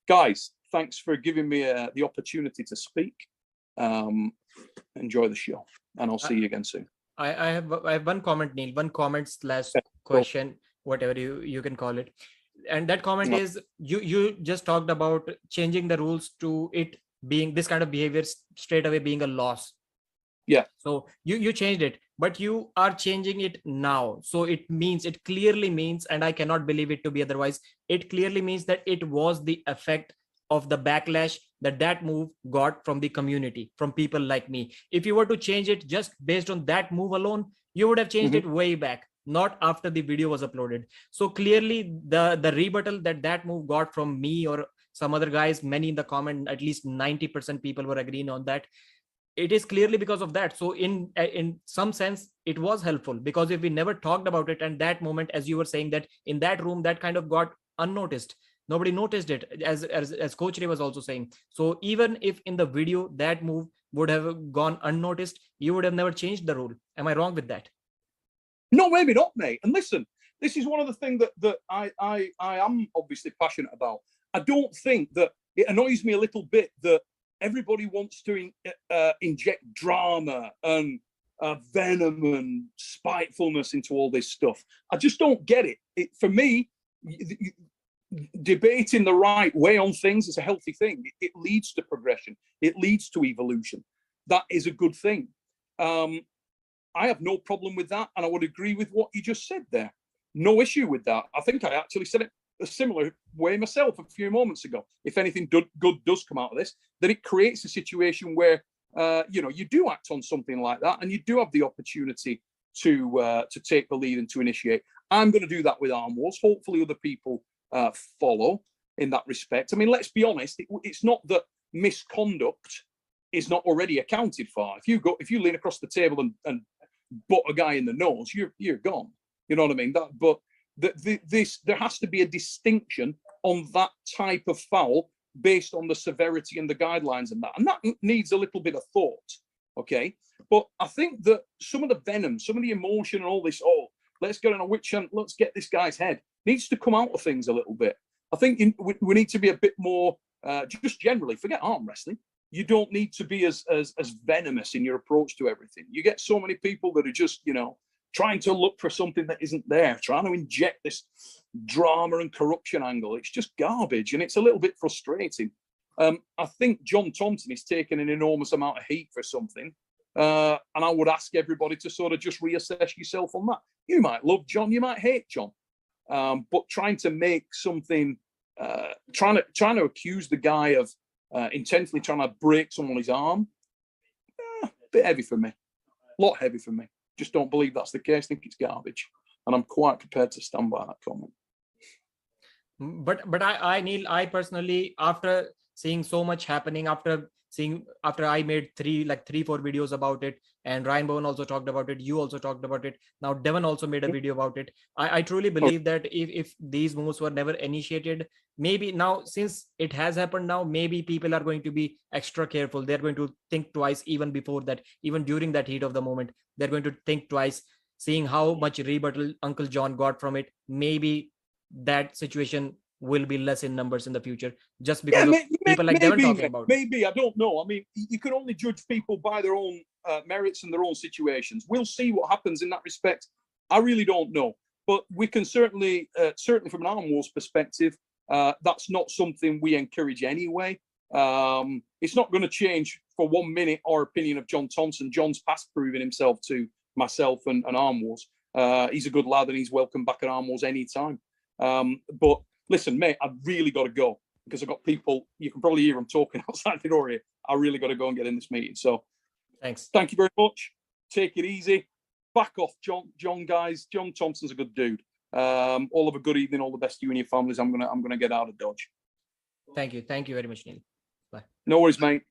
Guys, thanks for giving me the opportunity to speak. Enjoy the show, and I'll see you again soon. I have one comment, Neil, one comment / question, whatever you can call it. And that comment is, you just talked about changing the rules to it being this kind of behavior straight away being a loss. Yeah. So you changed it, but you are changing it now. So it clearly means, and I cannot believe it to be otherwise, it clearly means that it was the effect of the backlash that move got from the community, from people like me. If you were to change it just based on that move alone, you would have changed it way back, not after the video was uploaded. So clearly the rebuttal that move got from me or some other guys, many in the comment, at least 90% people were agreeing on that. It is clearly because of that. So in some sense, it was helpful, because if we never talked about it, and that moment, as you were saying, that in that room, that kind of got unnoticed. Nobody noticed it, as Coach Ray was also saying. So even if in the video that move would have gone unnoticed, you would have never changed the rule. Am I wrong with that? No, maybe not, mate. And listen, this is one of the things that I am obviously passionate about. I don't think that it annoys me a little bit that everybody wants to inject drama and venom and spitefulness into all this stuff. I just don't get it. For me, debating the right way on things is a healthy thing. It leads to progression. It leads to evolution. That is a good thing. I have no problem with that, and I would agree with what you just said there. No issue with that. I think I actually said it a similar way myself a few moments ago. If anything good does come out of this, then it creates a situation where you do act on something like that, and you do have the opportunity to take the lead and to initiate. I'm going to do that with Arm Wars. Hopefully, other people follow in that respect. I mean, let's be honest. It's not that misconduct is not already accounted for. If you lean across the table and butt a guy in the nose, you're gone. You know what I mean? There has to be a distinction on that type of foul based on the severity and the guidelines and that needs a little bit of thought, okay? But I think that some of the venom, some of the emotion and all this, let's get on a witch hunt, let's get this guy's head, needs to come out of things a little bit. I think we need to be a bit more, just generally, forget arm wrestling. You don't need to be as venomous in your approach to everything. You get so many people that are just, trying to look for something that isn't there, trying to inject this drama and corruption angle. It's just garbage, and it's a little bit frustrating. I think John Thompson is taking an enormous amount of heat for something, and I would ask everybody to sort of just reassess yourself on that. You might love John, you might hate John, but trying to make something, trying to accuse the guy of intentionally trying to break someone's arm, a bit heavy for me, a lot heavy for me. Just don't believe that's the case. I think it's garbage, and I'm quite prepared to stand by that comment. But Neil, I personally, after seeing so much happening, after I made 3-4 videos about it, and Ryan Bowen also talked about it, you also talked about it, now Devon also made a video about it. I truly believe that if these moves were never initiated, maybe now, since it has happened now, maybe people are going to be extra careful. They're going to think twice, even before that, even during that heat of the moment. They're going to think twice, seeing how much rebuttal Uncle John got from it. Maybe that situation will be less in numbers in the future, just because of people like Devon talking about it. Maybe, I don't know. I mean, you can only judge people by their own merits and their own situations. We'll see what happens in that respect. I really don't know. But we can certainly from an Arm Wars perspective, that's not something we encourage anyway. It's not going to change for 1 minute our opinion of John Thompson. John's past proving himself to myself and Arm Wars. He's a good lad, and he's welcome back at Arm Wars anytime. But listen, mate, I've really got to go because I've got people, you can probably hear them talking outside the door here. I really got to go and get in this meeting. So thanks. Thank you very much. Take it easy. Back off, John, guys. John Thompson's a good dude. All of a good evening. All the best to you and your families. I'm gonna get out of Dodge. Thank you. Thank you very much, Neil. Bye. No worries, mate.